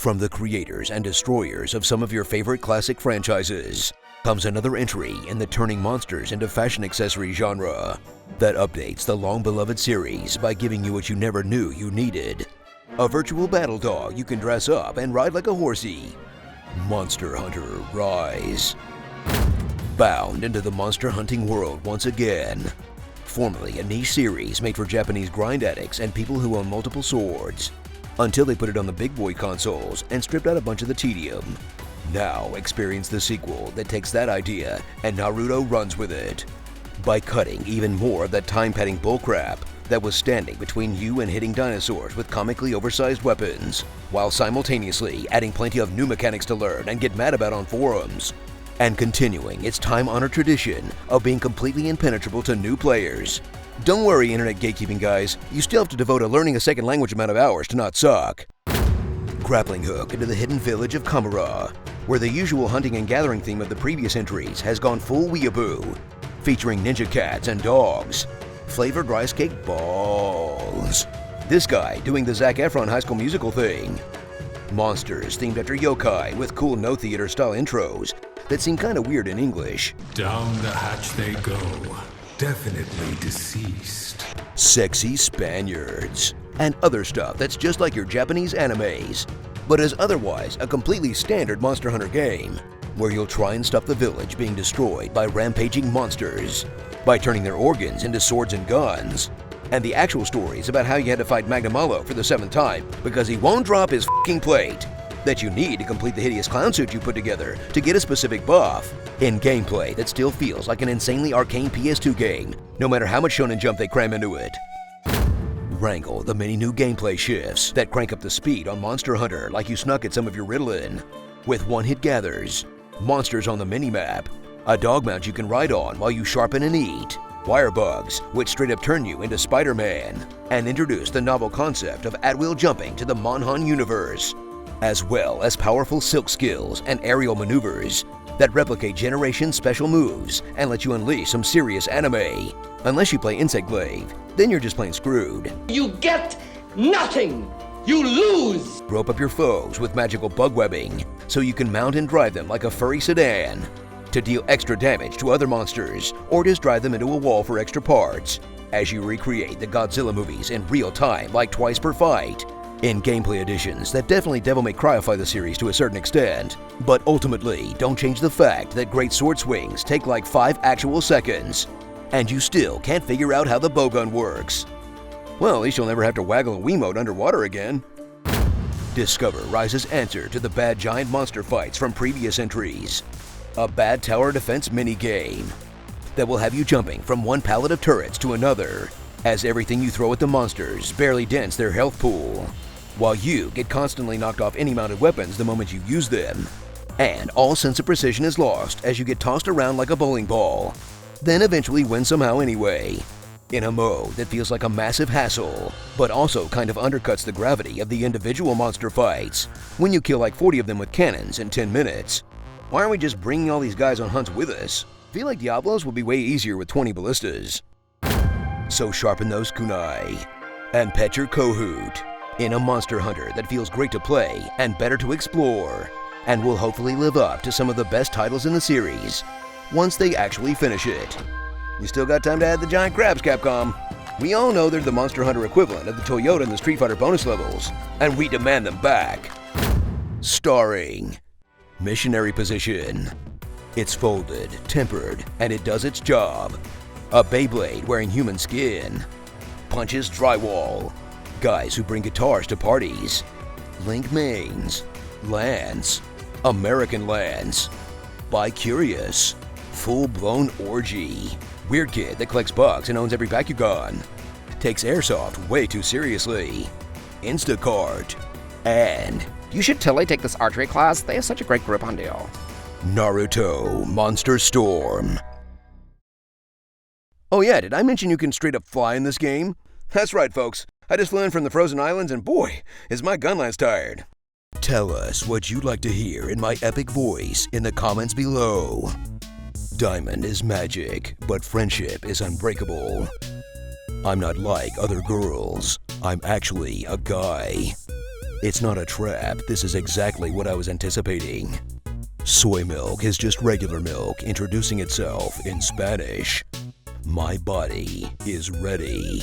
From the creators and destroyers of some of your favorite classic franchises comes another entry in the turning monsters into fashion accessory genre that updates the long-beloved series by giving you what you never knew you needed. A virtual battle dog you can dress up and ride like a horsey. Monster Hunter Rise. Bound into the monster hunting world once again. Formerly a niche series made for Japanese grind addicts and people who own multiple swords, until they put it on the big boy consoles and stripped out a bunch of the tedium. Now experience the sequel that takes that idea and Naruto runs with it, by cutting even more of that time-padding bullcrap that was standing between you and hitting dinosaurs with comically oversized weapons, while simultaneously adding plenty of new mechanics to learn and get mad about on forums, and continuing its time-honored tradition of being completely impenetrable to new players. Don't worry, internet gatekeeping guys, you still have to devote a learning a second language amount of hours to not suck. Grappling hook into the hidden village of Kamura, where the usual hunting and gathering theme of the previous entries has gone full weeaboo, featuring ninja cats and dogs, flavored rice cake balls, this guy doing the Zac Efron High School Musical thing, monsters themed after yokai with cool no theater style intros that seem kinda weird in English. Down the hatch they go, definitely deceased. Sexy Spaniards, and other stuff that's just like your Japanese animes, but is otherwise a completely standard Monster Hunter game, where you'll try and stop the village being destroyed by rampaging monsters, by turning their organs into swords and guns, and the actual stories about how you had to fight Magnamalo for the 7th time because he won't drop his f***ing plate, that you need to complete the hideous clown suit you put together to get a specific buff, in gameplay that still feels like an insanely arcane PS2 game, no matter how much Shonen Jump they cram into it. Wrangle the many new gameplay shifts that crank up the speed on Monster Hunter like you snuck at some of your Ritalin, with one-hit gathers, monsters on the minimap, a dog mount you can ride on while you sharpen and eat, wire bugs, which straight up turn you into Spider-Man, and introduce the novel concept of at-will jumping to the Monhan universe, as well as powerful silk skills and aerial maneuvers that replicate Generation special moves and let you unleash some serious anime. Unless you play Insect Glaive, then you're just plain screwed. You get nothing! You lose! Rope up your foes with magical bug webbing so you can mount and drive them like a furry sedan, to deal extra damage to other monsters or just drive them into a wall for extra parts, as you recreate the Godzilla movies in real time like twice per fight, in gameplay additions that definitely devil may cryify the series to a certain extent, but ultimately don't change the fact that great sword swings take like 5 actual seconds, and you still can't figure out how the bowgun works. Well, at least you'll never have to waggle a Wiimote underwater again. Discover Rise's answer to the bad giant monster fights from previous entries. A bad tower defense minigame that will have you jumping from one pallet of turrets to another, as everything you throw at the monsters barely dents their health pool, while you get constantly knocked off any mounted weapons the moment you use them, and all sense of precision is lost as you get tossed around like a bowling ball, then eventually win somehow anyway, in a mode that feels like a massive hassle, but also kind of undercuts the gravity of the individual monster fights when you kill like 40 of them with cannons in 10 minutes. Why aren't we just bringing all these guys on hunts with us? I feel like Diablos will be way easier with 20 ballistas. So sharpen those kunai and pet your Kohoot in a Monster Hunter that feels great to play and better to explore, and will hopefully live up to some of the best titles in the series once they actually finish it. You still got time to add the giant crabs, Capcom. We all know they're the Monster Hunter equivalent of the Toyota and the Street Fighter bonus levels, and we demand them back. Starring Missionary Position. It's folded, tempered, and it does its job. A Beyblade wearing human skin. Punches drywall. Guys who bring guitars to parties. Link mains. Lance. American Lance. Bi-Curious. Full-blown orgy. Weird kid that collects bugs and owns every Bakugan. Takes airsoft way too seriously. Instacart. And you should totally take this archery class. They have such a great grip on deal. Naruto Monster Storm. Oh yeah, did I mention you can straight up fly in this game? That's right, folks. I just flew in from the Frozen Islands and boy, is my gun lance tired. Tell us what you'd like to hear in my epic voice in the comments below. Diamond is magic, but friendship is unbreakable. I'm not like other girls. I'm actually a guy. It's not a trap. This is exactly what I was anticipating. Soy milk is just regular milk introducing itself in Spanish. My body is ready.